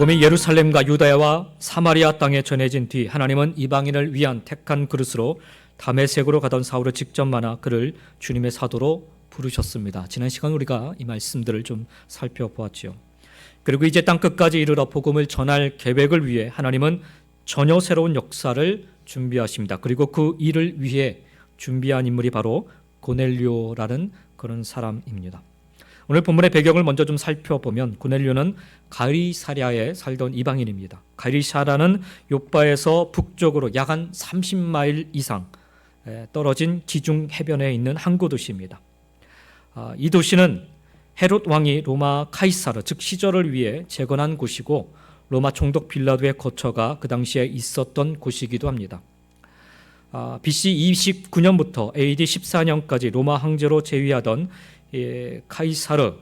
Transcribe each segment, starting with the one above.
복음이 예루살렘과 유다야와 사마리아 땅에 전해진 뒤 하나님은 이방인을 위한 택한 그릇으로 다메섹으로 가던 사울을 직접 만나 그를 주님의 사도로 부르셨습니다. 지난 시간 우리가 이 말씀들을 좀 살펴보았지요. 그리고 이제 땅 끝까지 이르러 복음을 전할 계획을 위해 하나님은 전혀 새로운 역사를 준비하십니다. 그리고 그 일을 위해 준비한 인물이 바로 고넬료라는 그런 사람입니다. 오늘 본문의 배경을 먼저 좀 살펴보면 고넬료는 가이사랴에 살던 이방인입니다. 가이사랴는 욥바에서 북쪽으로 약 한 30마일 이상 떨어진 지중 해변에 있는 항구 도시입니다. 이 도시는 헤롯 왕이 로마 카이사르 즉 시저를 위해 재건한 곳이고 로마 총독 빌라도의 거처가 그 당시에 있었던 곳이기도 합니다. BC 29년부터 AD 14년까지 로마 황제로 재위하던 카이사르,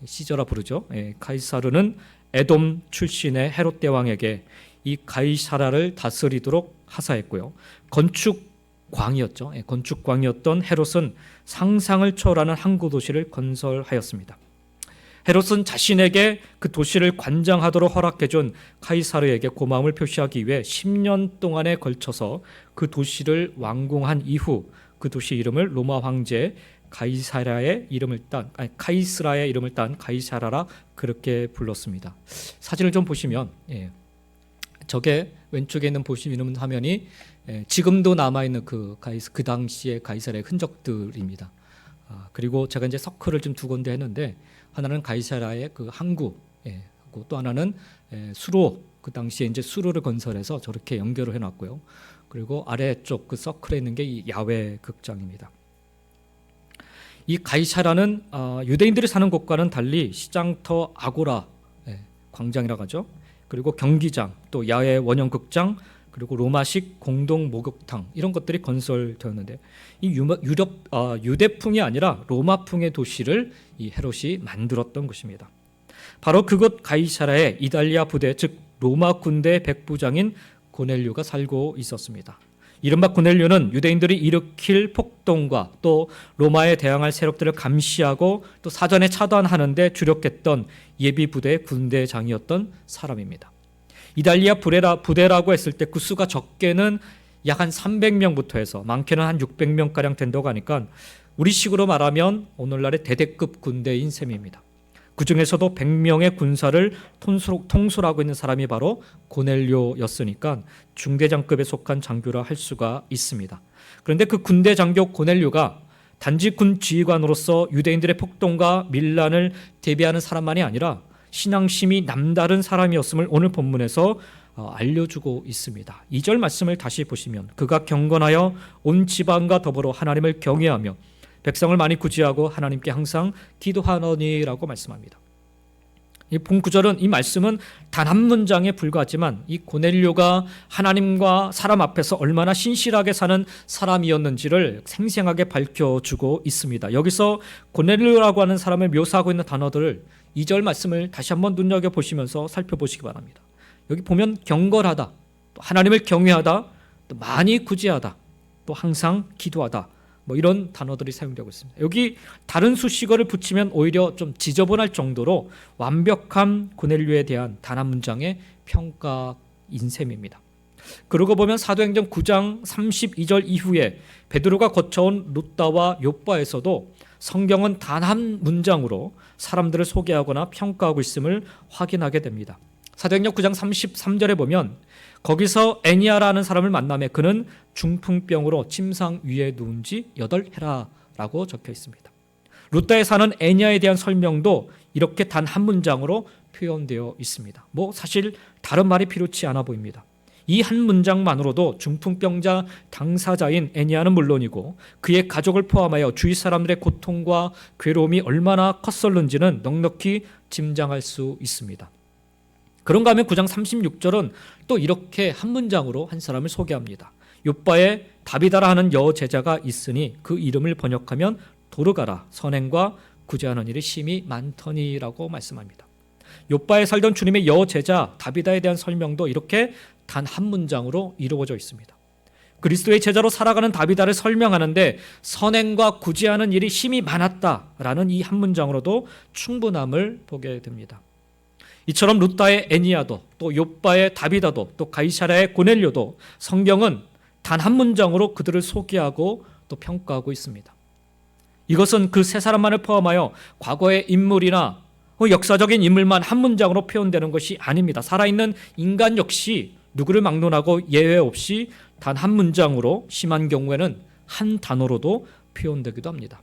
시저라 부르죠. 카이사르는 에돔 출신의 헤롯 대왕에게 이 가이사라를 다스리도록 하사했고요. 건축광이었죠. 건축광이었던 헤롯은 상상을 초월하는 항구 도시를 건설하였습니다. 헤롯은 자신에게 그 도시를 관장하도록 허락해준 카이사르에게 고마움을 표시하기 위해 10년 동안에 걸쳐서 그 도시를 완공한 이후 그 도시 이름을 로마 황제 카이스라의 이름을 딴 가이사라라 그렇게 불렀습니다. 사진을 좀 보시면 저게 왼쪽에 있는 보시는 화면이 지금도 남아있는 그 당시의 가이사라의 흔적들입니다. 그리고 제가 이제 서클을 좀 두 군데 했는데 하나는 가이사라의 그 항구, 또 하나는 수로, 그 당시에 이제 수로를 건설해서 저렇게 연결을 해놨고요. 그리고 아래쪽 그 서클에 있는 게 이 야외 극장입니다. 이 가이사라는 유대인들이 사는 곳과는 달리 시장터 아고라, 광장이라고 하죠. 그리고 경기장, 또 야외 원형 극장, 그리고 로마식 공동 목욕탕 이런 것들이 건설되었는데 이 유대풍이 아니라 로마풍의 도시를 이 헤롯이 만들었던 것입니다. 바로 그곳 가이사라에 이달리아 부대 즉 로마 군대의 백부장인 고넬료가 살고 있었습니다. 이른바 고넬료는 유대인들이 일으킬 폭동과 또 로마에 대항할 세력들을 감시하고 또 사전에 차단하는 데 주력했던 예비부대의 군대장이었던 사람입니다. 이달리아 부대라고 했을 때 그 수가 적게는 약 한 300명부터 해서 많게는 한 600명가량 된다고 하니까 우리식으로 말하면 오늘날의 대대급 군대인 셈입니다. 그 중에서도 100명의 군사를 통솔하고 있는 사람이 바로 고넬료였으니까 중대장급에 속한 장교라 할 수가 있습니다. 그런데 그 군대 장교 고넬료가 단지 군 지휘관으로서 유대인들의 폭동과 밀란을 대비하는 사람만이 아니라 신앙심이 남다른 사람이었음을 오늘 본문에서 알려주고 있습니다. 2절 말씀을 다시 보시면 그가 경건하여 온 지방과 더불어 하나님을 경외하며 백성을 많이 구제하고 하나님께 항상 기도하노니라고 말씀합니다. 이 본 구절은 이 말씀은 단 한 문장에 불과하지만 이 고넬료가 하나님과 사람 앞에서 얼마나 신실하게 사는 사람이었는지를 생생하게 밝혀주고 있습니다. 여기서 고넬료라고 하는 사람을 묘사하고 있는 단어들을 2절 말씀을 다시 한번 눈여겨보시면서 살펴보시기 바랍니다. 여기 보면 경건하다, 또 하나님을 경외하다, 또 많이 구제하다, 또 항상 기도하다 이런 단어들이 사용되고 있습니다. 여기 다른 수식어를 붙이면 오히려 좀 지저분할 정도로 완벽한 고넬료에 대한 단 한 문장의 평가인 셈입니다. 그러고 보면 사도행전 9장 32절 이후에 베드로가 거쳐온 루다와 욥바에서도 성경은 단 한 문장으로 사람들을 소개하거나 평가하고 있음을 확인하게 됩니다. 사도행전 9장 33절에 보면 거기서 애니아라는 사람을 만나며 그는 중풍병으로 침상 위에 누운 지 8해라라고 적혀 있습니다. 루다에 사는 애니아에 대한 설명도 이렇게 단 한 문장으로 표현되어 있습니다. 사실 다른 말이 필요치 않아 보입니다. 이 한 문장만으로도 중풍병자 당사자인 애니아는 물론이고 그의 가족을 포함하여 주위 사람들의 고통과 괴로움이 얼마나 컸었는지는 넉넉히 짐작할 수 있습니다. 그런가 하면 9장 36절은 또 이렇게 한 문장으로 한 사람을 소개합니다. 욥바에 다비다라 하는 여제자가 있으니 그 이름을 번역하면 도르가라 선행과 구제하는 일이 심히 많더니라고 말씀합니다. 욥바에 살던 주님의 여제자 다비다에 대한 설명도 이렇게 단 한 문장으로 이루어져 있습니다. 그리스도의 제자로 살아가는 다비다를 설명하는데 선행과 구제하는 일이 심히 많았다라는 이 한 문장으로도 충분함을 보게 됩니다. 이처럼 루다의 애니아도 또 욥바의 다비다도 또 가이사랴의 고넬료도 성경은 단 한 문장으로 그들을 소개하고 또 평가하고 있습니다. 이것은 그 세 사람만을 포함하여 과거의 인물이나 역사적인 인물만 한 문장으로 표현되는 것이 아닙니다. 살아있는 인간 역시 누구를 막론하고 예외 없이 단 한 문장으로, 심한 경우에는 한 단어로도 표현되기도 합니다.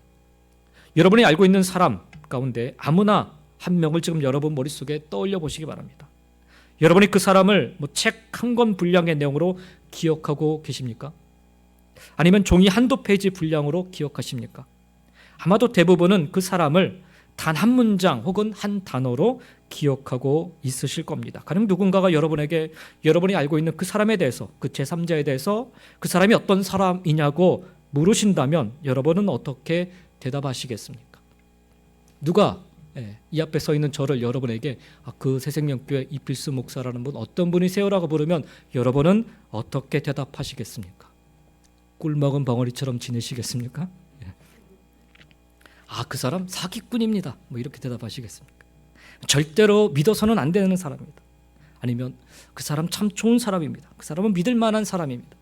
여러분이 알고 있는 사람 가운데 아무나 한 명을 지금 여러분 머릿속에 떠올려 보시기 바랍니다. 여러분이 그 사람을 책 한 권 분량의 내용으로 기억하고 계십니까? 아니면 종이 한두 페이지 분량으로 기억하십니까? 아마도 대부분은 그 사람을 단 한 문장 혹은 한 단어로 기억하고 있으실 겁니다. 가령 누군가가 여러분에게 여러분이 알고 있는 그 사람에 대해서, 그 제3자에 대해서 그 사람이 어떤 사람이냐고 물으신다면 여러분은 어떻게 대답하시겠습니까? 누가 이 앞에 서 있는 저를 여러분에게 그 새생명교회 이필수 목사라는 분 어떤 분이세요라고 물으면 여러분은 어떻게 대답하시겠습니까? 꿀먹은 벙어리처럼 지내시겠습니까? 그 사람 사기꾼입니다. 이렇게 대답하시겠습니까? 절대로 믿어서는 안 되는 사람입니다. 아니면 그 사람 참 좋은 사람입니다. 그 사람은 믿을 만한 사람입니다.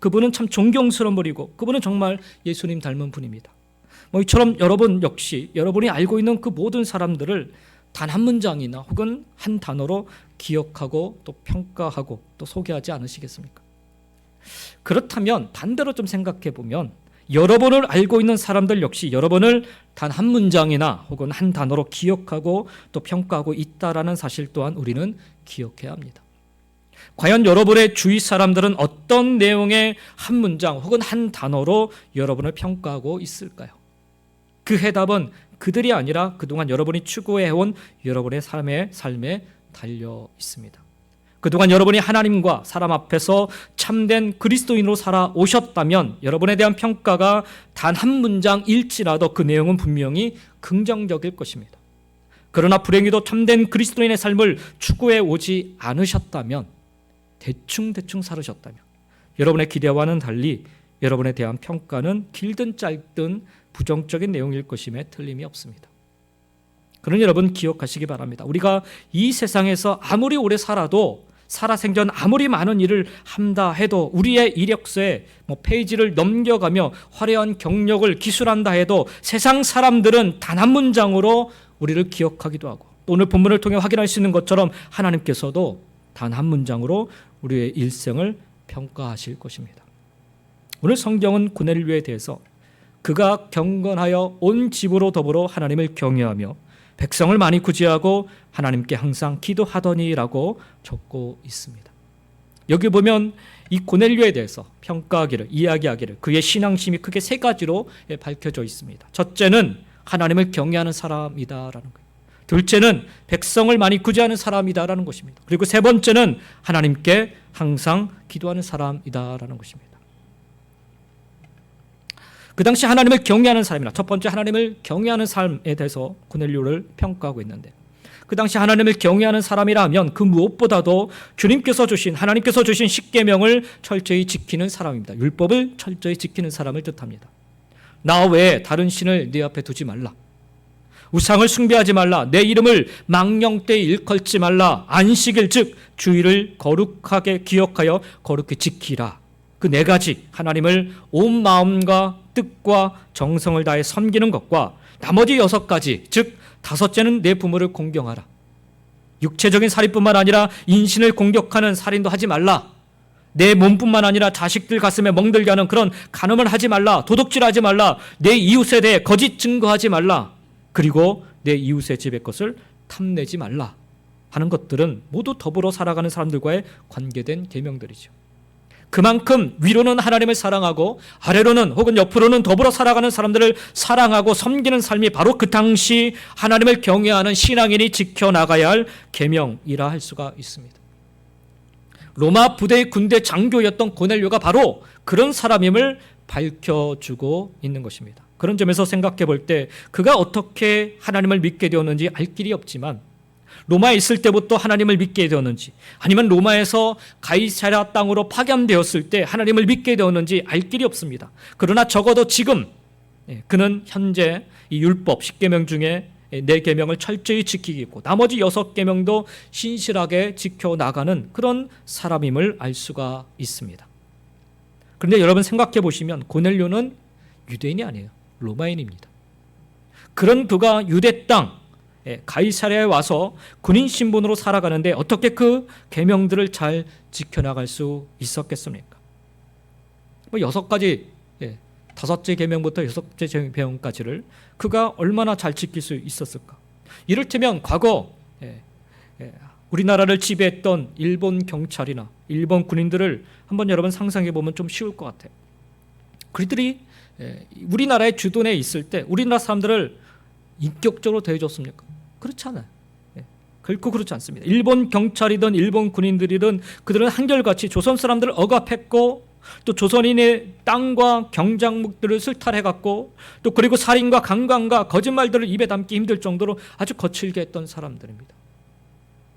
그분은 참 존경스러운 분이고 그분은 정말 예수님 닮은 분입니다. 이처럼 여러분 역시 여러분이 알고 있는 그 모든 사람들을 단 한 문장이나 혹은 한 단어로 기억하고 또 평가하고 또 소개하지 않으시겠습니까? 그렇다면 반대로 좀 생각해 보면 여러분을 알고 있는 사람들 역시 여러분을 단 한 문장이나 혹은 한 단어로 기억하고 또 평가하고 있다라는 사실 또한 우리는 기억해야 합니다. 과연 여러분의 주위 사람들은 어떤 내용의 한 문장 혹은 한 단어로 여러분을 평가하고 있을까요? 그 해답은 그들이 아니라 그동안 여러분이 추구해온 여러분의 삶에 달려 있습니다. 그동안 여러분이 하나님과 사람 앞에서 참된 그리스도인으로 살아오셨다면 여러분에 대한 평가가 단 한 문장일지라도 그 내용은 분명히 긍정적일 것입니다. 그러나 불행히도 참된 그리스도인의 삶을 추구해 오지 않으셨다면, 대충 살으셨다면 여러분의 기대와는 달리 여러분에 대한 평가는 길든 짧든 부정적인 내용일 것임에 틀림이 없습니다. 그러니 여러분 기억하시기 바랍니다. 우리가 이 세상에서 아무리 오래 살아도 살아생전 아무리 많은 일을 한다 해도 우리의 이력서에 페이지를 넘겨가며 화려한 경력을 기술한다 해도 세상 사람들은 단 한 문장으로 우리를 기억하기도 하고 오늘 본문을 통해 확인할 수 있는 것처럼 하나님께서도 단 한 문장으로 우리의 일생을 평가하실 것입니다. 오늘 성경은 고넬료에 대해서 그가 경건하여 온 집으로 더불어 하나님을 경외하며 백성을 많이 구제하고 하나님께 항상 기도하더니라고 적고 있습니다. 여기 보면 이 고넬료에 대해서 평가하기를, 이야기하기를 그의 신앙심이 크게 세 가지로 밝혀져 있습니다. 첫째는 하나님을 경외하는 사람이다라는 거예요. 둘째는 백성을 많이 구제하는 사람이다라는 것입니다. 그리고 세 번째는 하나님께 항상 기도하는 사람이다라는 것입니다. 그 당시 하나님을 경외하는 사람이나 첫 번째 하나님을 경외하는 삶에 대해서 고넬료를 평가하고 있는데 그 당시 하나님을 경외하는 사람이라면 그 무엇보다도 하나님께서 주신 십계명을 철저히 지키는 사람입니다. 율법을 철저히 지키는 사람을 뜻합니다. 나 외에 다른 신을 네 앞에 두지 말라. 우상을 숭배하지 말라. 내 이름을 망령되이 일컬지 말라. 안식일 즉 주일을 거룩하게 기억하여 거룩히 지키라. 그 네 가지 하나님을 온 마음과 뜻과 정성을 다해 섬기는 것과 나머지 6가지 즉 다섯째는 내 부모를 공경하라. 육체적인 살인뿐만 아니라 인신을 공격하는 살인도 하지 말라. 내 몸뿐만 아니라 자식들 가슴에 멍들게 하는 그런 간음을 하지 말라. 도둑질하지 말라. 내 이웃에 대해 거짓 증거하지 말라. 그리고 내 이웃의 집의 것을 탐내지 말라 하는 것들은 모두 더불어 살아가는 사람들과의 관계된 계명들이죠. 그만큼 위로는 하나님을 사랑하고 아래로는 혹은 옆으로는 더불어 살아가는 사람들을 사랑하고 섬기는 삶이 바로 그 당시 하나님을 경외하는 신앙인이 지켜나가야 할 계명이라 할 수가 있습니다. 로마 부대의 군대 장교였던 고넬료가 바로 그런 사람임을 밝혀주고 있는 것입니다. 그런 점에서 생각해 볼 때 그가 어떻게 하나님을 믿게 되었는지 알 길이 없지만 로마에 있을 때부터 하나님을 믿게 되었는지 아니면 로마에서 가이사랴 땅으로 파견되었을 때 하나님을 믿게 되었는지 알 길이 없습니다. 그러나 적어도 지금 그는 현재 이 율법 십계명 중에 네 계명을 철저히 지키고 나머지 6계명도 신실하게 지켜나가는 그런 사람임을 알 수가 있습니다. 그런데 여러분 생각해 보시면 고넬료는 유대인이 아니에요. 로마인입니다. 그런 그가 유대 땅 가이사랴에 와서 군인 신분으로 살아가는데 어떻게 그 계명들을 잘 지켜나갈 수 있었겠습니까? 6가지, 5째 계명부터 6째 계명까지를 그가 얼마나 잘 지킬 수 있었을까? 이를테면 과거 우리나라를 지배했던 일본 경찰이나 일본 군인들을 한번 여러분 상상해 보면 좀 쉬울 것 같아요. 그들이 우리나라의 주둔에 있을 때 우리나라 사람들을 인격적으로 대해줬습니까? 그렇지 않아요. 결코 그렇지 않습니다. 일본 경찰이든 일본 군인들이든 그들은 한결같이 조선 사람들을 억압했고 또 조선인의 땅과 경작물들을 술탈해갔고 또 그리고 살인과 강간과 거짓말들을 입에 담기 힘들 정도로 아주 거칠게 했던 사람들입니다.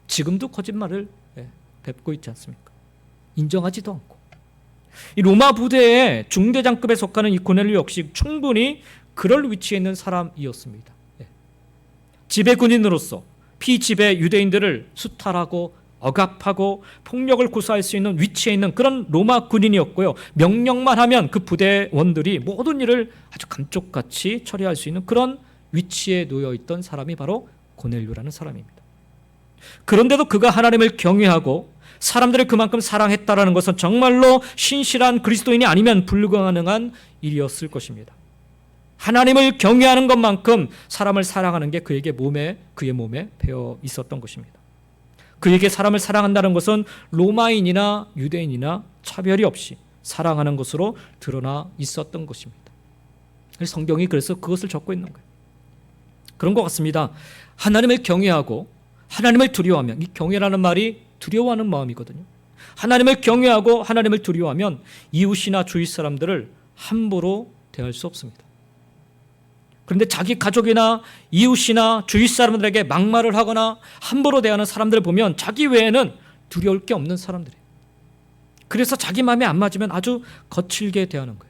지금도 거짓말을 뱉고 있지 않습니까? 인정하지도 않고. 이 로마 부대의 중대장급에 속하는 이 고넬료 역시 충분히 그럴 위치에 있는 사람이었습니다. 지배 군인으로서 피지배 유대인들을 수탈하고 억압하고 폭력을 고수할 수 있는 위치에 있는 그런 로마 군인이었고요. 명령만 하면 그 부대원들이 모든 일을 아주 감쪽같이 처리할 수 있는 그런 위치에 놓여 있던 사람이 바로 고넬료라는 사람입니다. 그런데도 그가 하나님을 경외하고 사람들을 그만큼 사랑했다라는 것은 정말로 신실한 그리스도인이 아니면 불가능한 일이었을 것입니다. 하나님을 경외하는 것만큼 사람을 사랑하는 게 그의 몸에 배어 있었던 것입니다. 그에게 사람을 사랑한다는 것은 로마인이나 유대인이나 차별이 없이 사랑하는 것으로 드러나 있었던 것입니다. 성경이 그래서 그것을 적고 있는 거예요. 그런 것 같습니다. 하나님을 경외하고 하나님을 두려워하며, 이 경외라는 말이 두려워하는 마음이거든요. 하나님을 경외하고 하나님을 두려워하면 이웃이나 주위 사람들을 함부로 대할 수 없습니다. 그런데 자기 가족이나 이웃이나 주위 사람들에게 막말을 하거나 함부로 대하는 사람들을 보면 자기 외에는 두려울 게 없는 사람들이에요. 그래서 자기 마음에 안 맞으면 아주 거칠게 대하는 거예요.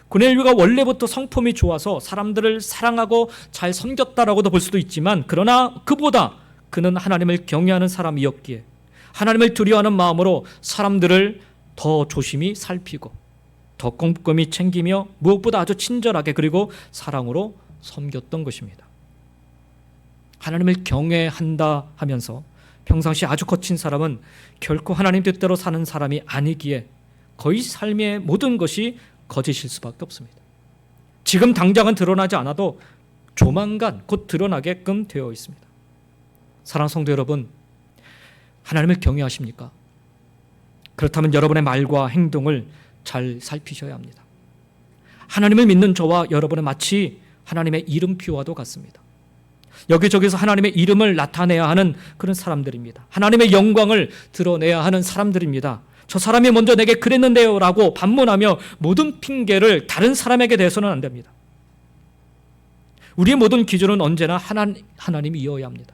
고넬료가 원래부터 성품이 좋아서 사람들을 사랑하고 잘 섬겼다라고도 볼 수도 있지만, 그러나 그보다 그는 하나님을 경외하는 사람이었기에 하나님을 두려워하는 마음으로 사람들을 더 조심히 살피고 더 꼼꼼히 챙기며 무엇보다 아주 친절하게 그리고 사랑으로 섬겼던 것입니다. 하나님을 경외한다 하면서 평상시 아주 거친 사람은 결코 하나님 뜻대로 사는 사람이 아니기에 거의 삶의 모든 것이 거짓일 수밖에 없습니다. 지금 당장은 드러나지 않아도 조만간 곧 드러나게끔 되어 있습니다. 사랑하는 성도 여러분, 하나님을 경외하십니까? 그렇다면 여러분의 말과 행동을 잘 살피셔야 합니다. 하나님을 믿는 저와 여러분은 마치 하나님의 이름표와도 같습니다. 여기저기서 하나님의 이름을 나타내야 하는 그런 사람들입니다. 하나님의 영광을 드러내야 하는 사람들입니다. 저 사람이 먼저 내게 그랬는데요 라고 반문하며 모든 핑계를 다른 사람에게 대서는 안 됩니다. 우리의 모든 기준은 언제나 하나님이어야 합니다.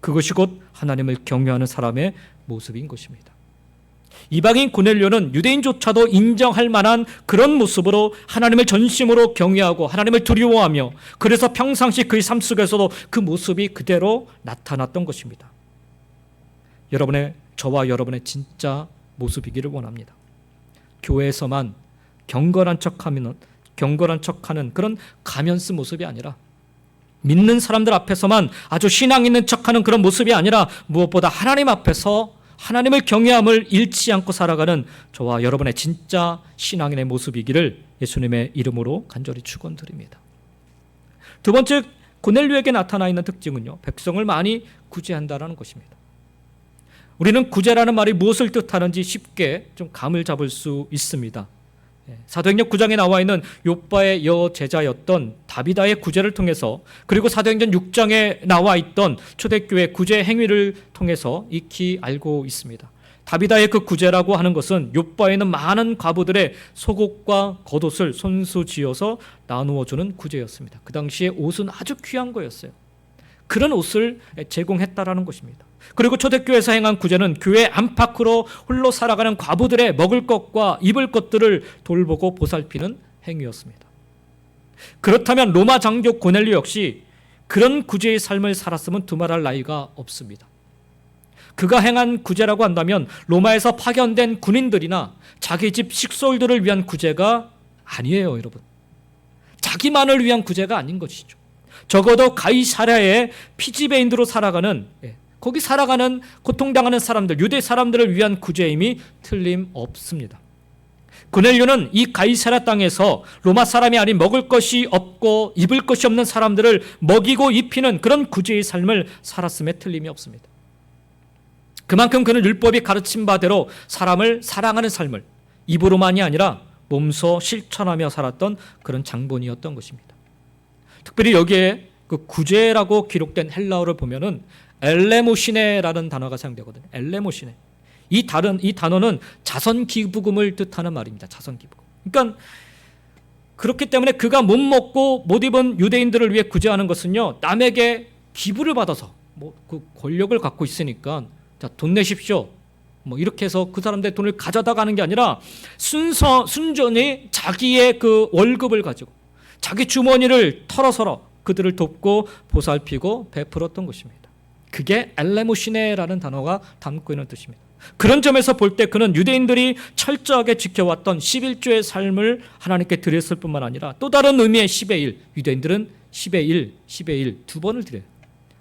그것이 곧 하나님을 경외하는 사람의 모습인 것입니다. 이방인 고넬료는 유대인조차도 인정할 만한 그런 모습으로 하나님을 전심으로 경외하고 하나님을 두려워하며, 그래서 평상시 그의 삶 속에서도 그 모습이 그대로 나타났던 것입니다. 저와 여러분의 진짜 모습이기를 원합니다. 교회에서만 경건한 척하는 그런 가면 쓴 모습이 아니라, 믿는 사람들 앞에서만 아주 신앙 있는 척하는 그런 모습이 아니라, 무엇보다 하나님 앞에서 하나님을 경외함을 잃지 않고 살아가는 저와 여러분의 진짜 신앙인의 모습이기를 예수님의 이름으로 간절히 축원드립니다. 두 번째, 고넬료에게 나타나 있는 특징은요, 백성을 많이 구제한다는 것입니다. 우리는 구제라는 말이 무엇을 뜻하는지 쉽게 좀 감을 잡을 수 있습니다. 사도행전 9장에 나와 있는 욥바의 여제자였던 다비다의 구제를 통해서, 그리고 사도행전 6장에 나와 있던 초대교회 구제 행위를 통해서 익히 알고 있습니다. 다비다의 그 구제라고 하는 것은 욥바에 있는 많은 과부들의 속옷과 겉옷을 손수지어서 나누어 주는 구제였습니다. 그 당시에 옷은 아주 귀한 거였어요. 그런 옷을 제공했다라는 것입니다. 그리고 초대교회에서 행한 구제는 교회 안팎으로 홀로 살아가는 과부들의 먹을 것과 입을 것들을 돌보고 보살피는 행위였습니다. 그렇다면 로마 장교 고넬료 역시 그런 구제의 삶을 살았으면 두말할 나위가 없습니다. 그가 행한 구제라고 한다면 로마에서 파견된 군인들이나 자기 집 식솔들을 위한 구제가 아니에요, 여러분. 자기만을 위한 구제가 아닌 것이죠. 적어도 가이사랴의 피지배인으로 살아가는, 거기 살아가는 고통당하는 사람들, 유대 사람들을 위한 구제임이 틀림없습니다. 고넬료는 이 가이사랴 땅에서 로마 사람이 아닌 먹을 것이 없고 입을 것이 없는 사람들을 먹이고 입히는 그런 구제의 삶을 살았음에 틀림이 없습니다. 그만큼 그는 율법이 가르친 바대로 사람을 사랑하는 삶을 입으로만이 아니라 몸소 실천하며 살았던 그런 장본이었던 것입니다. 특별히 여기에 그 구제라고 기록된 헬라어를 보면은 엘레모시네라는 단어가 사용되거든요. 엘레모시네. 이 단어는 자선 기부금을 뜻하는 말입니다. 자선 기부금. 그러니까 그렇기 때문에 그가 못 먹고 못 입은 유대인들을 위해 구제하는 것은요, 남에게 기부를 받아서 그 권력을 갖고 있으니까 자, 돈 내십시오. 이렇게 해서 그 사람들의 돈을 가져다 가는 게 아니라 순전히 자기의 그 월급을 가지고 자기 주머니를 털어서 그들을 돕고 보살피고 베풀었던 것입니다. 그게 엘레모시네라는 단어가 담고 있는 뜻입니다. 그런 점에서 볼 때 그는 유대인들이 철저하게 지켜왔던 11조의 삶을 하나님께 드렸을 뿐만 아니라 또 다른 의미의 10의 1, 유대인들은 10의 1 두 번을 드려요.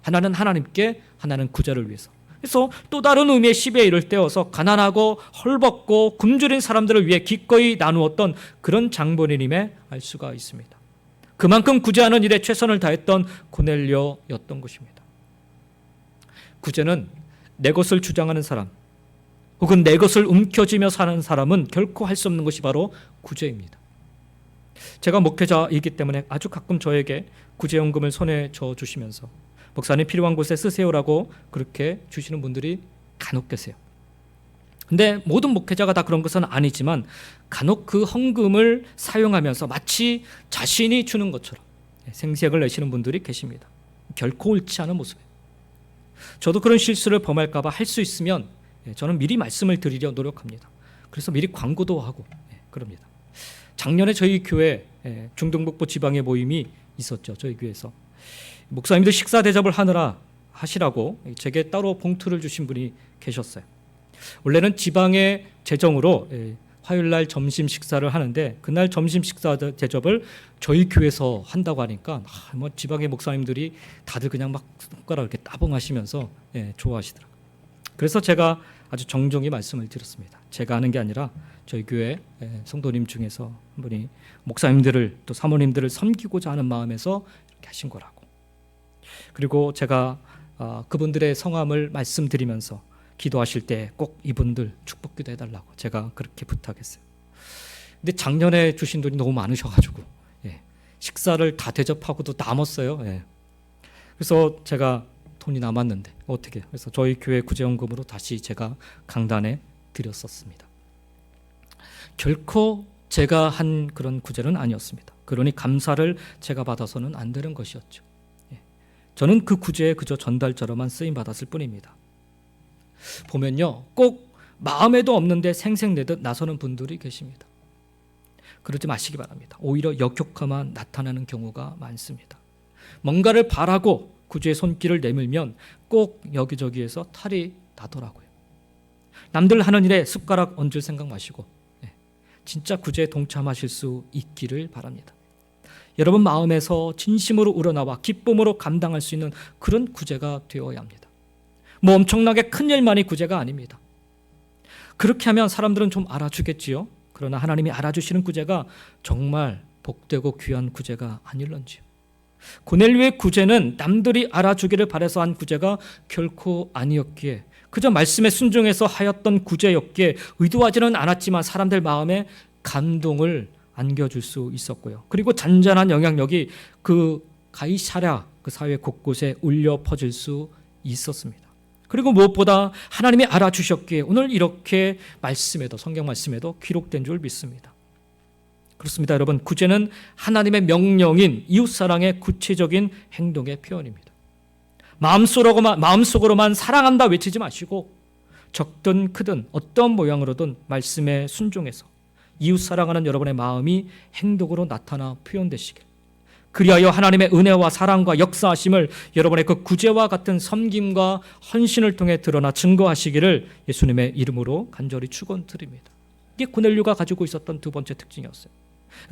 하나는 하나님께, 하나는 구제를 위해서. 그래서 또 다른 의미의 10의 1을 떼어서 가난하고 헐벗고 굶주린 사람들을 위해 기꺼이 나누었던 그런 장본인임에 알 수가 있습니다. 그만큼 구제하는 일에 최선을 다했던 고넬료였던 것입니다. 구제는 내 것을 주장하는 사람 혹은 내 것을 움켜쥐며 사는 사람은 결코 할 수 없는 것이 바로 구제입니다. 제가 목회자이기 때문에 아주 가끔 저에게 구제연금을 손에 쥐어주시면서 목사님 필요한 곳에 쓰세요라고 그렇게 주시는 분들이 간혹 계세요. 근데 모든 목회자가 다 그런 것은 아니지만 간혹 그 헌금을 사용하면서 마치 자신이 주는 것처럼 생색을 내시는 분들이 계십니다. 결코 옳지 않은 모습이에요. 저도 그런 실수를 범할까 봐 할 수 있으면 저는 미리 말씀을 드리려 노력합니다. 그래서 미리 광고도 하고 그럽니다. 작년에 저희 교회 중동북부 지방의 모임이 있었죠. 저희 교회에서 목사님들 식사 대접을 하시라고 제게 따로 봉투를 주신 분이 계셨어요. 원래는 지방의 재정으로 화요일날 점심 식사를 하는데 그날 점심 식사 대접을 저희 교회에서 한다고 하니까 지방의 목사님들이 다들 그냥 막 손가락 이렇게 따봉하시면서 좋아하시더라고요. 그래서 제가 아주 정중히 말씀을 드렸습니다. 제가 하는 게 아니라 저희 교회 성도님 중에서 한 분이 목사님들을 또 사모님들을 섬기고자 하는 마음에서 이렇게 하신 거라고. 그리고 제가 그분들의 성함을 말씀드리면서 기도하실 때 꼭 이분들 축복기도 해달라고 제가 그렇게 부탁했어요. 근데 작년에 주신 돈이 너무 많으셔가지고 식사를 다 대접하고도 남았어요. 그래서 제가 돈이 남았는데 어떻게? 그래서 저희 교회 구제연금으로 다시 제가 강단에 드렸었습니다. 결코 제가 한 그런 구제는 아니었습니다. 그러니 감사를 제가 받아서는 안 되는 것이었죠. 저는 그 구제에 그저 전달자로만 쓰임 받았을 뿐입니다. 보면요, 꼭 마음에도 없는데 생색내듯 나서는 분들이 계십니다. 그러지 마시기 바랍니다. 오히려 역효과만 나타나는 경우가 많습니다. 뭔가를 바라고 구제의 손길을 내밀면 꼭 여기저기에서 탈이 나더라고요. 남들 하는 일에 숟가락 얹을 생각 마시고 진짜 구제에 동참하실 수 있기를 바랍니다. 여러분 마음에서 진심으로 우러나와 기쁨으로 감당할 수 있는 그런 구제가 되어야 합니다. 엄청나게 큰 일만이 구제가 아닙니다. 그렇게 하면 사람들은 좀 알아주겠지요. 그러나 하나님이 알아주시는 구제가 정말 복되고 귀한 구제가 아닐런지요. 고넬료의 구제는 남들이 알아주기를 바라서 한 구제가 결코 아니었기에 그저 말씀에 순종해서 하였던 구제였기에 의도하지는 않았지만 사람들 마음에 감동을 안겨줄 수 있었고요. 그리고 잔잔한 영향력이 그 가이사랴 그 사회 곳곳에 울려 퍼질 수 있었습니다. 그리고 무엇보다 하나님이 알아주셨기에 오늘 이렇게 말씀에도 성경 말씀에도 기록된 줄 믿습니다. 그렇습니다, 여러분. 구제는 하나님의 명령인 이웃사랑의 구체적인 행동의 표현입니다. 마음속으로만 사랑한다 외치지 마시고 적든 크든 어떤 모양으로든 말씀에 순종해서 이웃사랑하는 여러분의 마음이 행동으로 나타나 표현되시길 그리하여 하나님의 은혜와 사랑과 역사하심을 여러분의 그 구제와 같은 섬김과 헌신을 통해 드러나 증거하시기를 예수님의 이름으로 간절히 축원드립니다. 이게 고넬료가 가지고 있었던 두 번째 특징이었어요.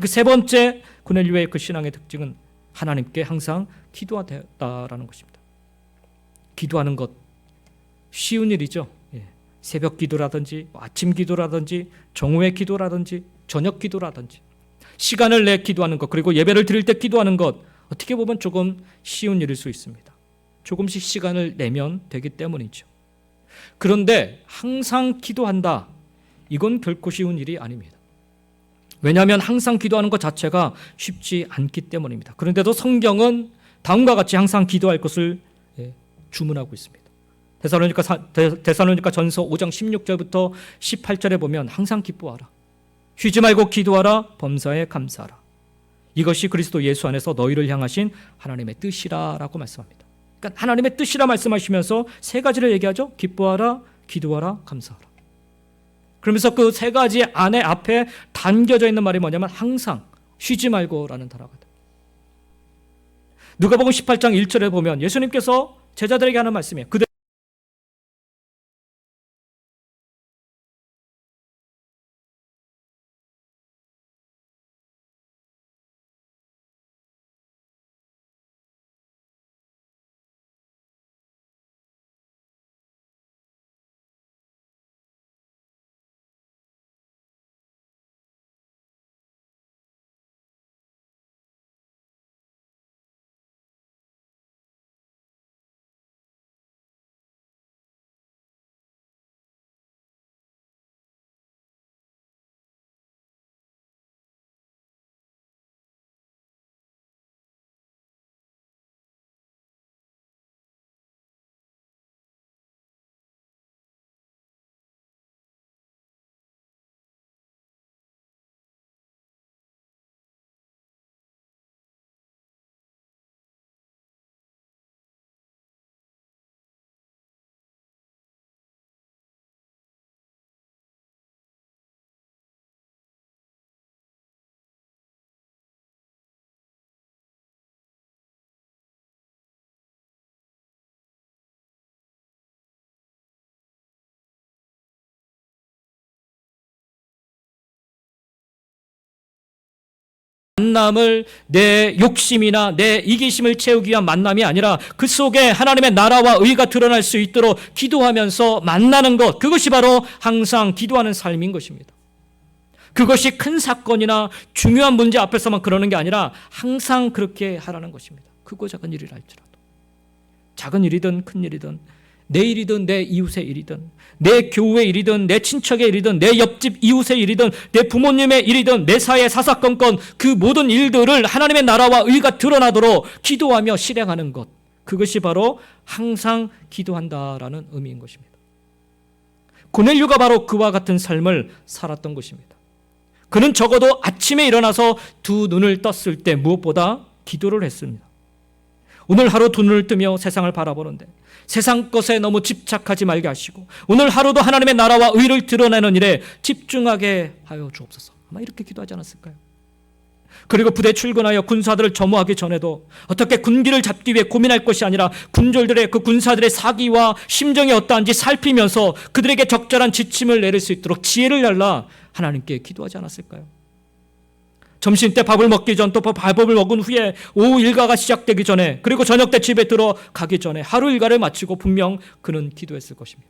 그 세 번째 고넬료의 그 신앙의 특징은 하나님께 항상 기도하다라는 것입니다. 기도하는 것 쉬운 일이죠. 새벽 기도라든지 아침 기도라든지 정오의 기도라든지 저녁 기도라든지 시간을 내 기도하는 것, 그리고 예배를 드릴 때 기도하는 것, 어떻게 보면 조금 쉬운 일일 수 있습니다. 조금씩 시간을 내면 되기 때문이죠. 그런데 항상 기도한다, 이건 결코 쉬운 일이 아닙니다. 왜냐하면 항상 기도하는 것 자체가 쉽지 않기 때문입니다. 그런데도 성경은 다음과 같이 항상 기도할 것을 주문하고 있습니다. 데살로니가 전서 5장 16절부터 18절에 보면 항상 기뻐하라, 쉬지 말고 기도하라, 범사에 감사하라, 이것이 그리스도 예수 안에서 너희를 향하신 하나님의 뜻이라 라고 말씀합니다. 그러니까 하나님의 뜻이라 말씀하시면서 세 가지를 얘기하죠. 기뻐하라, 기도하라, 감사하라. 그러면서 그 세 가지 안에 앞에 담겨져 있는 말이 뭐냐면 항상, 쉬지 말고 라는 단어가 돼요. 누가복음 18장 1절에 보면 예수님께서 제자들에게 하는 말씀이에요. 만남을 내 욕심이나 내 이기심을 채우기 위한 만남이 아니라 그 속에 하나님의 나라와 의가 드러날 수 있도록 기도하면서 만나는 것, 그것이 바로 항상 기도하는 삶인 것입니다. 그것이 큰 사건이나 중요한 문제 앞에서만 그러는 게 아니라 항상 그렇게 하라는 것입니다. 크고 작은 일이라 할지라도, 작은 일이든 큰 일이든, 내 일이든 내 이웃의 일이든, 내 교우의 일이든 내 친척의 일이든 내 옆집 이웃의 일이든 내 부모님의 일이든 내 사회의 사사건건, 그 모든 일들을 하나님의 나라와 의가 드러나도록 기도하며 실행하는 것, 그것이 바로 항상 기도한다라는 의미인 것입니다. 고넬료가 바로 그와 같은 삶을 살았던 것입니다. 그는 적어도 아침에 일어나서 두 눈을 떴을 때 무엇보다 기도를 했습니다. 오늘 하루 두 눈을 뜨며 세상을 바라보는데 세상 것에 너무 집착하지 말게 하시고 오늘 하루도 하나님의 나라와 의를 드러내는 일에 집중하게 하여 주옵소서. 아마 이렇게 기도하지 않았을까요? 그리고 부대 출근하여 군사들을 점호하기 전에도 어떻게 군기를 잡기 위해 고민할 것이 아니라 군졸들의 그 군사들의 사기와 심정이 어떠한지 살피면서 그들에게 적절한 지침을 내릴 수 있도록 지혜를 달라 하나님께 기도하지 않았을까요? 점심 때 밥을 먹기 전, 또 밥을 먹은 후에 오후 일과가 시작되기 전에, 그리고 저녁 때 집에 들어가기 전에 하루 일과를 마치고 분명 그는 기도했을 것입니다.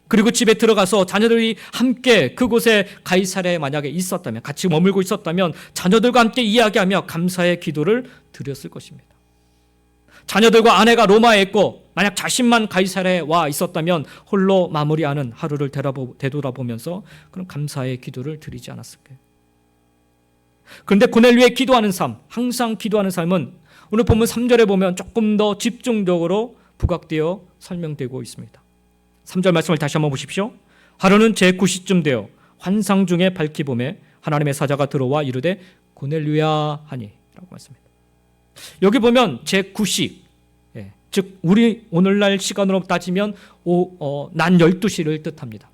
그리고 집에 들어가서 자녀들이 함께 그곳에 가이사랴에 만약에 있었다면, 같이 머물고 있었다면 자녀들과 함께 이야기하며 감사의 기도를 드렸을 것입니다. 자녀들과 아내가 로마에 있고 만약 자신만 가이사랴에 와 있었다면 홀로 마무리하는 하루를 되돌아보면서 그런 감사의 기도를 드리지 않았을까요? 그런데 고넬료의 기도하는 삶, 항상 기도하는 삶은 오늘 본문 3절에 보면 조금 더 집중적으로 부각되어 설명되고 있습니다. 3절 말씀을 다시 한번 보십시오. 하루는 제9시쯤 되어 환상 중에 밝히 봄에 하나님의 사자가 들어와 이르되 고넬료야 하니 라고 말씀합니다. 여기 보면 제9시, 즉 우리 오늘날 시간으로 따지면 낮 12시를 뜻합니다.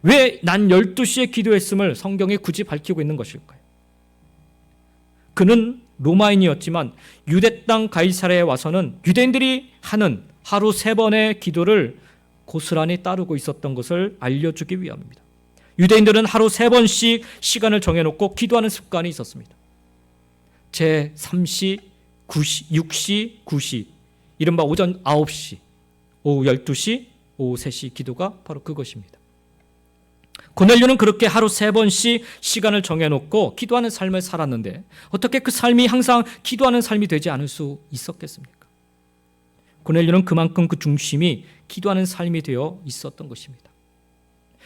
왜 낮 12시에 기도했음을 성경이 굳이 밝히고 있는 것일까요? 그는 로마인이었지만 유대 땅 가이사랴에 와서는 유대인들이 하는 하루 3번의 기도를 고스란히 따르고 있었던 것을 알려주기 위함입니다. 유대인들은 하루 3번씩 시간을 정해놓고 기도하는 습관이 있었습니다. 제3시, 9시, 6시, 9시, 이른바 오전 9시, 오후 12시, 오후 3시 기도가 바로 그것입니다. 고넬료는 그렇게 하루 3번씩 시간을 정해놓고 기도하는 삶을 살았는데 어떻게 그 삶이 항상 기도하는 삶이 되지 않을 수 있었겠습니까? 고넬료는 그만큼 그 중심이 기도하는 삶이 되어 있었던 것입니다.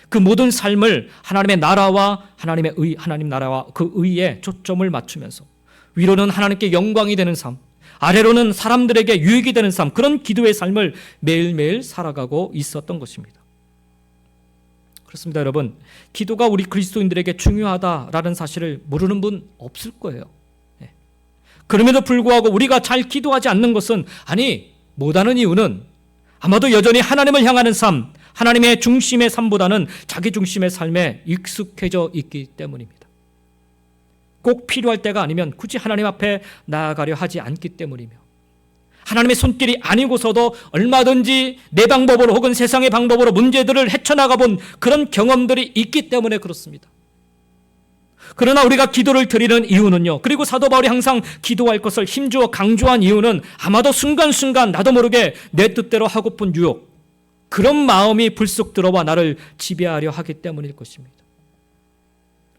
그 모든 삶을 하나님의 나라와 하나님의 의, 하나님 나라와 그 의에 초점을 맞추면서 위로는 하나님께 영광이 되는 삶, 아래로는 사람들에게 유익이 되는 삶, 그런 기도의 삶을 매일매일 살아가고 있었던 것입니다. 그렇습니다, 여러분. 기도가 우리 그리스도인들에게 중요하다라는 사실을 모르는 분 없을 거예요. 그럼에도 불구하고 우리가 잘 기도하지 않는 것은, 못하는 이유는 아마도 여전히 하나님을 향하는 삶, 하나님의 중심의 삶보다는 자기 중심의 삶에 익숙해져 있기 때문입니다. 꼭 필요할 때가 아니면 굳이 하나님 앞에 나아가려 하지 않기 때문이며, 하나님의 손길이 아니고서도 얼마든지 내 방법으로 혹은 세상의 방법으로 문제들을 헤쳐나가 본 그런 경험들이 있기 때문에 그렇습니다. 그러나 우리가 기도를 드리는 이유는요, 그리고 사도 바울이 항상 기도할 것을 힘주어 강조한 이유는 아마도 순간순간 나도 모르게 내 뜻대로 하고픈 유혹, 그런 마음이 불쑥 들어와 나를 지배하려 하기 때문일 것입니다.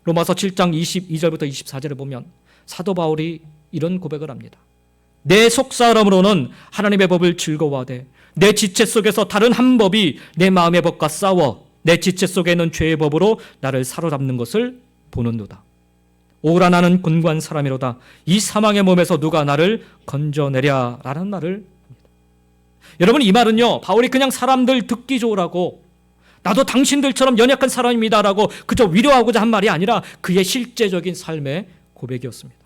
로마서 7장 22절부터 24절을 보면 사도 바울이 이런 고백을 합니다. 내 속사람으로는 하나님의 법을 즐거워하되 내 지체 속에서 다른 한 법이 내 마음의 법과 싸워 내 지체 속에 있는 죄의 법으로 나를 사로잡는 것을 보는도다. 오라 나는 곤고한 사람이로다. 이 사망의 몸에서 누가 나를 건져내랴 라는 말을 합니다. 여러분, 이 말은요, 바울이 그냥 사람들 듣기 좋으라고 나도 당신들처럼 연약한 사람입니다라고 그저 위로하고자 한 말이 아니라 그의 실제적인 삶의 고백이었습니다.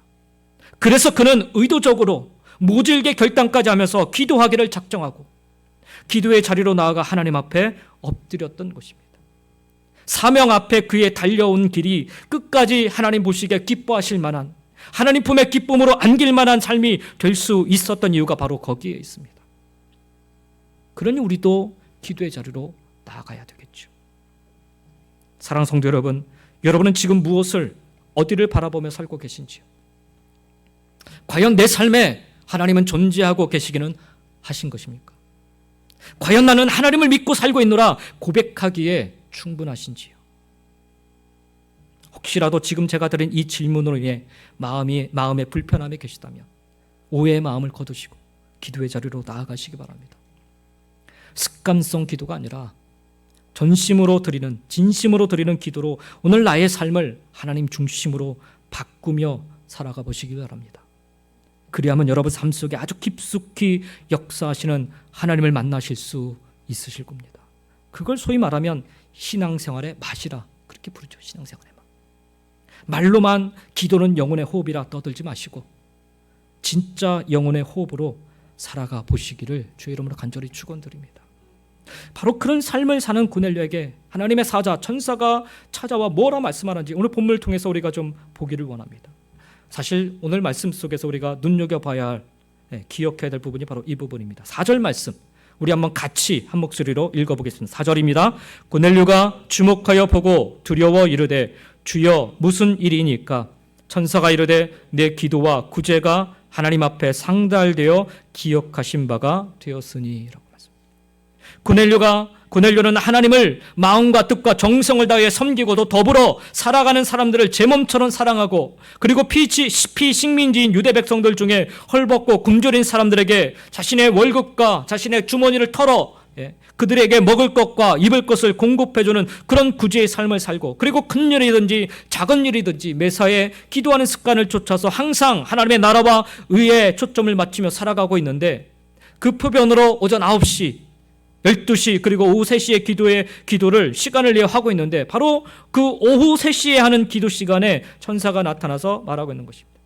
그래서 그는 의도적으로 모질게 결단까지 하면서 기도하기를 작정하고 기도의 자리로 나아가 하나님 앞에 엎드렸던 것입니다. 사명 앞에 그의 달려온 길이 끝까지 하나님 보시기에 기뻐하실 만한, 하나님 품에 기쁨으로 안길 만한 삶이 될 수 있었던 이유가 바로 거기에 있습니다. 그러니 우리도 기도의 자리로 나아가야 되겠죠. 사랑하는 성도 여러분, 여러분은 지금 무엇을, 어디를 바라보며 살고 계신지요? 과연 내 삶에 하나님은 존재하고 계시기는 하신 것입니까? 과연 나는 하나님을 믿고 살고 있노라 고백하기에 충분하신지요? 혹시라도 지금 제가 드린 이 질문으로 인해 마음에 불편함이 계시다면 오해의 마음을 거두시고 기도의 자리로 나아가시기 바랍니다. 습관성 기도가 아니라 전심으로 드리는, 진심으로 드리는 기도로 오늘 나의 삶을 하나님 중심으로 바꾸며 살아가 보시기 바랍니다. 그리하면 여러분 삶 속에 아주 깊숙이 역사하시는 하나님을 만나실 수 있으실 겁니다. 그걸 소위 말하면 신앙생활의 맛이라 그렇게 부르죠. 신앙생활의 맛. 말로만 기도는 영혼의 호흡이라 떠들지 마시고 진짜 영혼의 호흡으로 살아가 보시기를 주의 이름으로 간절히 축원드립니다. 바로 그런 삶을 사는 고넬료에게 하나님의 사자, 천사가 찾아와 뭐라 말씀하는지 오늘 본문을 통해서 우리가 좀 보기를 원합니다. 사실 오늘 말씀 속에서 우리가 눈여겨봐야 할, 기억해야 될 부분이 바로 이 부분입니다. 4절 말씀 우리 한번 같이 한 목소리로 읽어보겠습니다. 4절입니다. 고넬료가 주목하여 보고 두려워 이르되 주여 무슨 일이니까? 천사가 이르되 내 기도와 구제가 하나님 앞에 상달되어 기억하신 바가 되었으니 라고 말씀합니다. 고넬료는 하나님을 마음과 뜻과 정성을 다해 섬기고도 더불어 살아가는 사람들을 제 몸처럼 사랑하고 그리고 피식민지인 유대 백성들 중에 헐벗고 굶주린 사람들에게 자신의 월급과 자신의 주머니를 털어 그들에게 먹을 것과 입을 것을 공급해주는 그런 구제의 삶을 살고 그리고 큰 일이든지 작은 일이든지 매사에 기도하는 습관을 쫓아서 항상 하나님의 나라와 의에 초점을 맞추며 살아가고 있는데 그 표변으로 오전 9시 12시 그리고 오후 3시에 기도를 시간을 내어 하고 있는데 바로 그 오후 3시에 하는 기도 시간에 천사가 나타나서 말하고 있는 것입니다.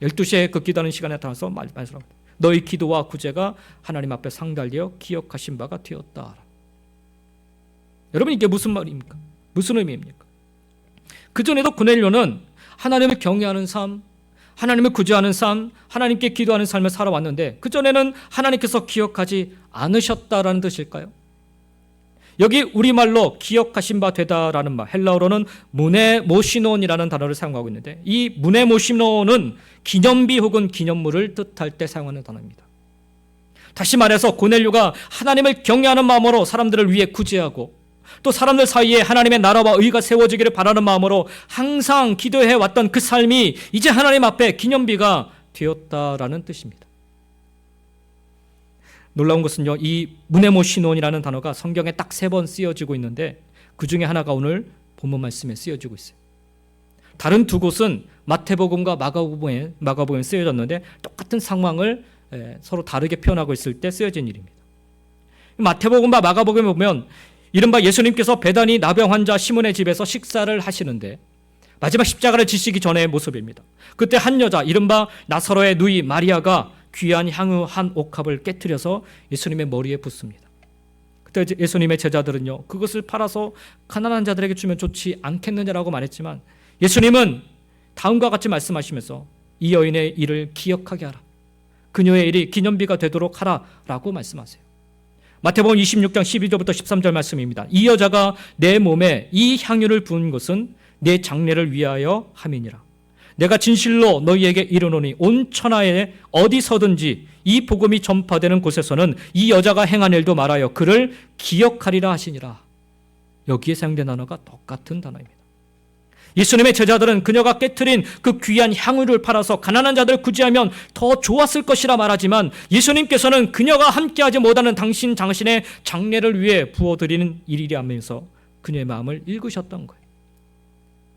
12시에 그 기도하는 시간에 나타나서 말씀합니다. 너희 기도와 구제가 하나님 앞에 상달되어 기억하신 바가 되었다. 여러분 이게 무슨 말입니까? 무슨 의미입니까? 그전에도 고넬료는 하나님을 경외하는 삶, 하나님을 구제하는 삶, 하나님께 기도하는 삶을 살아왔는데 그전에는 하나님께서 기억하지 않으셨다라는 뜻일까요? 여기 우리말로 기억하신 바 되다라는 말, 헬라어로는 무네모시논이라는 단어를 사용하고 있는데 이 무네모시논은 기념비 혹은 기념물을 뜻할 때 사용하는 단어입니다. 다시 말해서 고넬료가 하나님을 경외하는 마음으로 사람들을 위해 구제하고 또 사람들 사이에 하나님의 나라와 의가 세워지기를 바라는 마음으로 항상 기도해 왔던 그 삶이 이제 하나님 앞에 기념비가 되었다라는 뜻입니다. 놀라운 것은요, 이 무네모시논이라는 단어가 성경에 딱 3번 쓰여지고 있는데 그 중에 하나가 오늘 본문 말씀에 쓰여지고 있어요. 다른 2곳은 마태복음과 마가복음에 쓰여졌는데 똑같은 상황을 서로 다르게 표현하고 있을 때 쓰여진 일입니다. 마태복음과 마가복음에 보면 이른바 예수님께서 베다니 나병 환자 시몬의 집에서 식사를 하시는데 마지막 십자가를 지시기 전의 모습입니다. 그때 한 여자 이른바 나사로의 누이 마리아가 귀한 향유 한 옥합을 깨트려서 예수님의 머리에 붓습니다. 그때 예수님의 제자들은요, 그것을 팔아서 가난한 자들에게 주면 좋지 않겠느냐라고 말했지만 예수님은 다음과 같이 말씀하시면서 이 여인의 일을 기억하게 하라. 그녀의 일이 기념비가 되도록 하라라고 말씀하세요. 마태복음 26장 12절부터 13절 말씀입니다. 이 여자가 내 몸에 이 향유를 부은 것은 내 장례를 위하여 함이니라. 내가 진실로 너희에게 이르노니 온 천하에 어디서든지 이 복음이 전파되는 곳에서는 이 여자가 행한 일도 말하여 그를 기억하리라 하시니라. 여기에 사용된 단어가 똑같은 단어입니다. 예수님의 제자들은 그녀가 깨트린 그 귀한 향유를 팔아서 가난한 자들을 구제하면 더 좋았을 것이라 말하지만 예수님께서는 그녀가 함께하지 못하는 당신의 장례를 위해 부어드리는 일이라면서 그녀의 마음을 읽으셨던 거예요.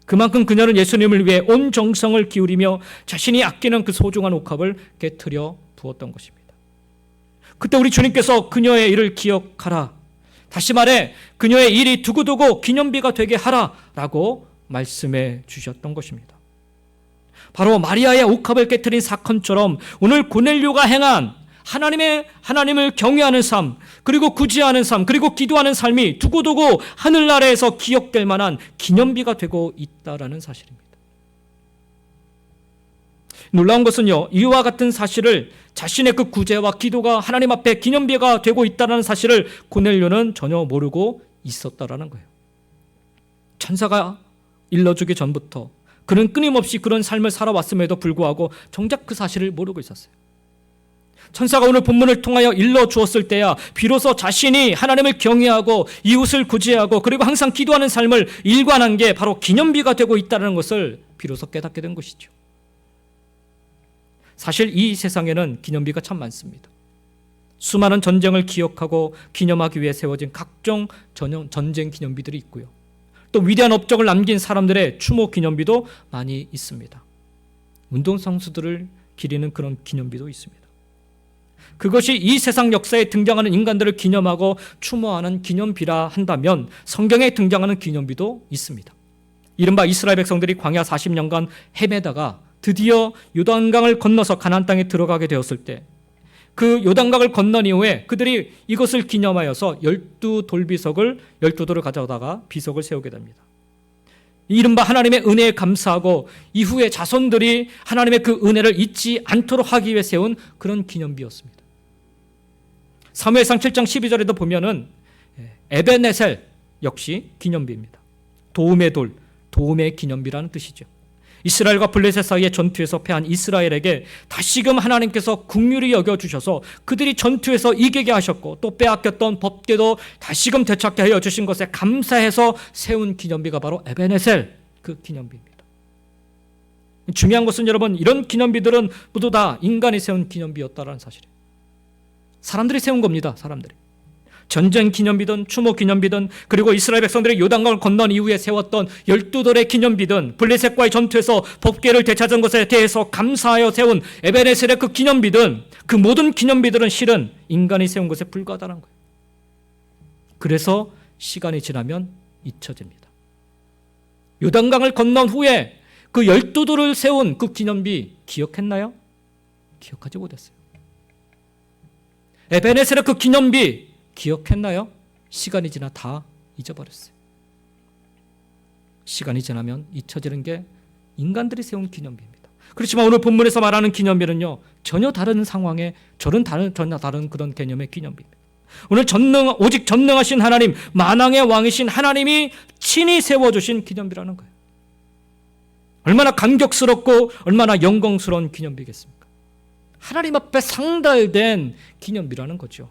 그만큼 그녀는 예수님을 위해 온 정성을 기울이며 자신이 아끼는 그 소중한 옥합을 깨트려 부었던 것입니다. 그때 우리 주님께서 그녀의 일을 기억하라. 다시 말해 그녀의 일이 두고두고 기념비가 되게 하라라고 말씀해 주셨던 것입니다. 바로 마리아의 옥합을 깨트린 사건처럼 오늘 고넬료가 행한 하나님을 경외하는 삶, 그리고 구제하는 삶, 그리고 기도하는 삶이 두고두고 하늘나라에서 기억될 만한 기념비가 되고 있다라는 사실입니다. 놀라운 것은요, 이와 같은 사실을 자신의 그 구제와 기도가 하나님 앞에 기념비가 되고 있다는 사실을 고넬료는 전혀 모르고 있었다라는 거예요. 천사가 일러주기 전부터 그는 끊임없이 그런 삶을 살아왔음에도 불구하고 정작 그 사실을 모르고 있었어요. 천사가 오늘 본문을 통하여 일러주었을 때야 비로소 자신이 하나님을 경외하고 이웃을 구제하고 그리고 항상 기도하는 삶을 일관한 게 바로 기념비가 되고 있다는 것을 비로소 깨닫게 된 것이죠. 사실 이 세상에는 기념비가 참 많습니다. 수많은 전쟁을 기억하고 기념하기 위해 세워진 각종 전쟁 기념비들이 있고요. 또 위대한 업적을 남긴 사람들의 추모 기념비도 많이 있습니다. 운동선수들을 기리는 그런 기념비도 있습니다. 그것이 이 세상 역사에 등장하는 인간들을 기념하고 추모하는 기념비라 한다면 성경에 등장하는 기념비도 있습니다. 이른바 이스라엘 백성들이 광야 40년간 헤매다가 드디어 요단강을 건너서 가나안 땅에 들어가게 되었을 때 그 요단강을 건넌 이후에 그들이 이것을 기념하여서 12돌을 가져다가 비석을 세우게 됩니다. 이른바 하나님의 은혜에 감사하고 이후에 자손들이 하나님의 그 은혜를 잊지 않도록 하기 위해 세운 그런 기념비였습니다. 사무엘상 7장 12절에도 보면은 에벤에셀 역시 기념비입니다. 도움의 돌, 도움의 기념비라는 뜻이죠. 이스라엘과 블레셋 사이의 전투에서 패한 이스라엘에게 다시금 하나님께서 긍휼히 여겨주셔서 그들이 전투에서 이기게 하셨고 또 빼앗겼던 법궤도 다시금 되찾게 하여 주신 것에 감사해서 세운 기념비가 바로 에벤에셀 그 기념비입니다. 중요한 것은 여러분, 이런 기념비들은 모두 다 인간이 세운 기념비였다는 사실이에요. 사람들이 세운 겁니다. 사람들이. 전쟁 기념비든 추모 기념비든 그리고 이스라엘 백성들이 요단강을 건넌 이후에 세웠던 12돌의 기념비든 블레셋과의 전투에서 법궤를 되찾은 것에 대해서 감사하여 세운 에벤에셀의 그 기념비든 그 모든 기념비들은 실은 인간이 세운 것에 불과하다는 거예요. 그래서 시간이 지나면 잊혀집니다. 요단강을 건넌 후에 그 12돌을 세운 그 기념비 기억했나요? 기억하지 못했어요. 에벤에셀의 그 기념비 기억했나요? 시간이 지나 다 잊어버렸어요. 시간이 지나면 잊혀지는 게 인간들이 세운 기념비입니다. 그렇지만 오늘 본문에서 말하는 기념비는요, 전혀 다른 상황에 전혀 다른 그런 개념의 기념비입니다. 오늘 오직 전능하신 하나님, 만왕의 왕이신 하나님이 친히 세워주신 기념비라는 거예요. 얼마나 감격스럽고 얼마나 영광스러운 기념비겠습니까? 하나님 앞에 상달된 기념비라는 거죠.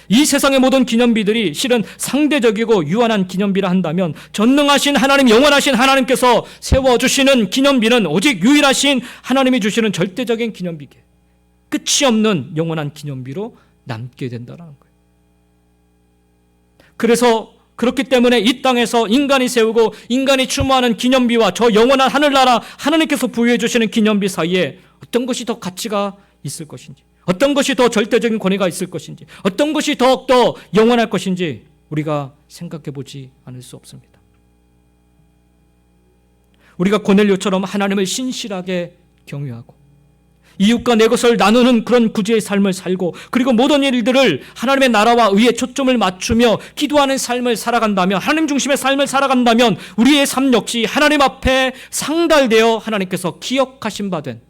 이 세상의 모든 기념비들이 실은 상대적이고 유한한 기념비라 한다면 전능하신 하나님, 영원하신 하나님께서 세워주시는 기념비는 오직 유일하신 하나님이 주시는 절대적인 기념비게, 끝이 없는 영원한 기념비로 남게 된다는 거예요. 그래서 그렇기 때문에 이 땅에서 인간이 세우고 인간이 추모하는 기념비와 저 영원한 하늘나라 하나님께서 부여해 주시는 기념비 사이에 어떤 것이 더 가치가 있을 것인지, 어떤 것이 더 절대적인 권위가 있을 것인지, 어떤 것이 더욱더 영원할 것인지 우리가 생각해 보지 않을 수 없습니다. 우리가 고넬료처럼 하나님을 신실하게 경외하고 이웃과 내 것을 나누는 그런 구제의 삶을 살고, 그리고 모든 일들을 하나님의 나라와 의에 초점을 맞추며 기도하는 삶을 살아간다면, 하나님 중심의 삶을 살아간다면 우리의 삶 역시 하나님 앞에 상달되어 하나님께서 기억하신 바 된,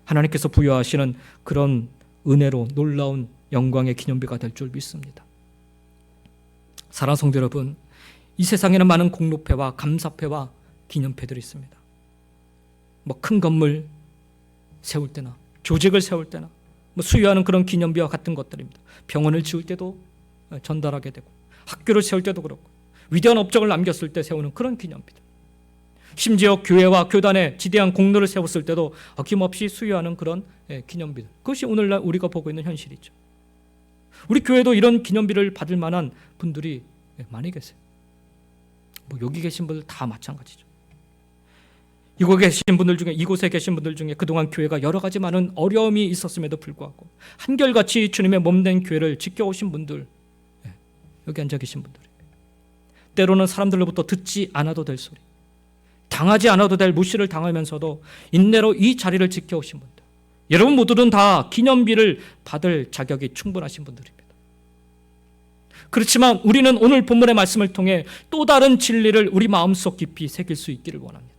하나님께서 부여하시는 그런 은혜로 놀라운 영광의 기념비가 될 줄 믿습니다. 사랑하는 성도 여러분, 이 세상에는 많은 공로패와 감사패와 기념패들이 있습니다. 큰 건물 세울 때나 조직을 세울 때나 수여하는 그런 기념비와 같은 것들입니다. 병원을 지을 때도 전달하게 되고, 학교를 세울 때도 그렇고, 위대한 업적을 남겼을 때 세우는 그런 기념비들, 심지어 교회와 교단에 지대한 공로를 세웠을 때도 어김없이 수여하는 그런 기념비들, 그것이 오늘날 우리가 보고 있는 현실이죠. 우리 교회도 이런 기념비를 받을 만한 분들이 많이 계세요. 여기 계신 분들 다 마찬가지죠. 이곳에 계신 분들 중에 그동안 교회가 여러 가지 많은 어려움이 있었음에도 불구하고 한결같이 주님의 몸된 교회를 지켜오신 분들, 여기 앉아 계신 분들, 때로는 사람들로부터 듣지 않아도 될 소리, 당하지 않아도 될 무시를 당하면서도 인내로 이 자리를 지켜오신 분들, 여러분 모두는 다 기념비를 받을 자격이 충분하신 분들입니다. 그렇지만 우리는 오늘 본문의 말씀을 통해 또 다른 진리를 우리 마음속 깊이 새길 수 있기를 원합니다.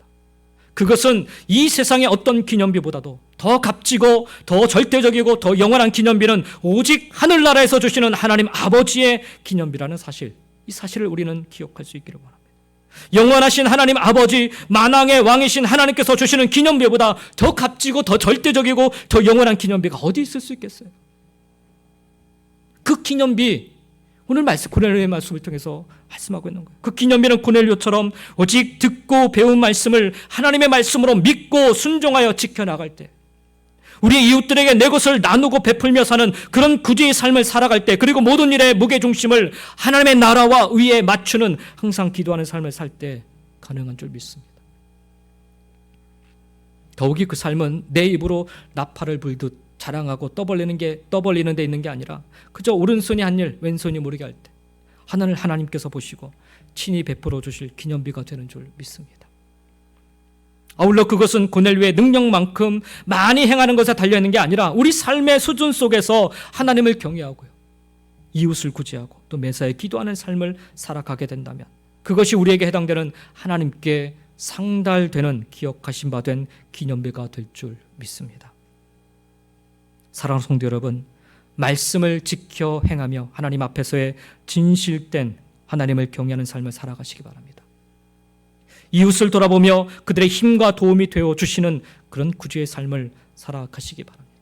그것은 이 세상의 어떤 기념비보다도 더 값지고 더 절대적이고 더 영원한 기념비는 오직 하늘나라에서 주시는 하나님 아버지의 기념비라는 사실, 이 사실을 우리는 기억할 수 있기를 원합니다. 영원하신 하나님 아버지, 만왕의 왕이신 하나님께서 주시는 기념비보다 더 값지고 더 절대적이고 더 영원한 기념비가 어디 있을 수 있겠어요? 그 기념비, 오늘 고넬료의 말씀을 통해서 말씀하고 있는 거예요. 그 기념비는 고넬료처럼 오직 듣고 배운 말씀을 하나님의 말씀으로 믿고 순종하여 지켜나갈 때, 우리 이웃들에게 내 것을 나누고 베풀며 사는 그런 구제의 삶을 살아갈 때, 그리고 모든 일의 무게중심을 하나님의 나라와 의에 맞추는 항상 기도하는 삶을 살 때 가능한 줄 믿습니다. 더욱이 그 삶은 내 입으로 나팔을 불듯 자랑하고 떠벌리는 데 있는 게 아니라 그저 오른손이 한 일 왼손이 모르게 할 때 하나님께서 보시고 친히 베풀어 주실 기념비가 되는 줄 믿습니다. 아울러 그것은 고넬료의 능력만큼 많이 행하는 것에 달려있는 게 아니라 우리 삶의 수준 속에서 하나님을 경외하고요, 이웃을 구제하고 또 매사에 기도하는 삶을 살아가게 된다면 그것이 우리에게 해당되는 하나님께 상달되는 기억하신 바 된 기념비가 될 줄 믿습니다. 사랑하는 성도 여러분, 말씀을 지켜 행하며 하나님 앞에서의 진실된 하나님을 경외하는 삶을 살아가시기 바랍니다. 이웃을 돌아보며 그들의 힘과 도움이 되어 주시는 그런 구주의 삶을 살아가시기 바랍니다.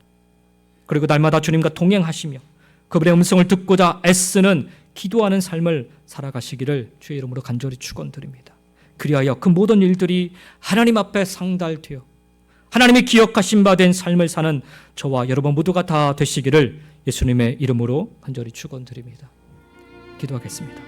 그리고 날마다 주님과 동행하시며 그분의 음성을 듣고자 애쓰는 기도하는 삶을 살아가시기를 주의 이름으로 간절히 축원드립니다. 그리하여 그 모든 일들이 하나님 앞에 상달되어 하나님이 기억하신 바 된 삶을 사는 저와 여러분 모두가 다 되시기를 예수님의 이름으로 간절히 축원드립니다. 기도하겠습니다.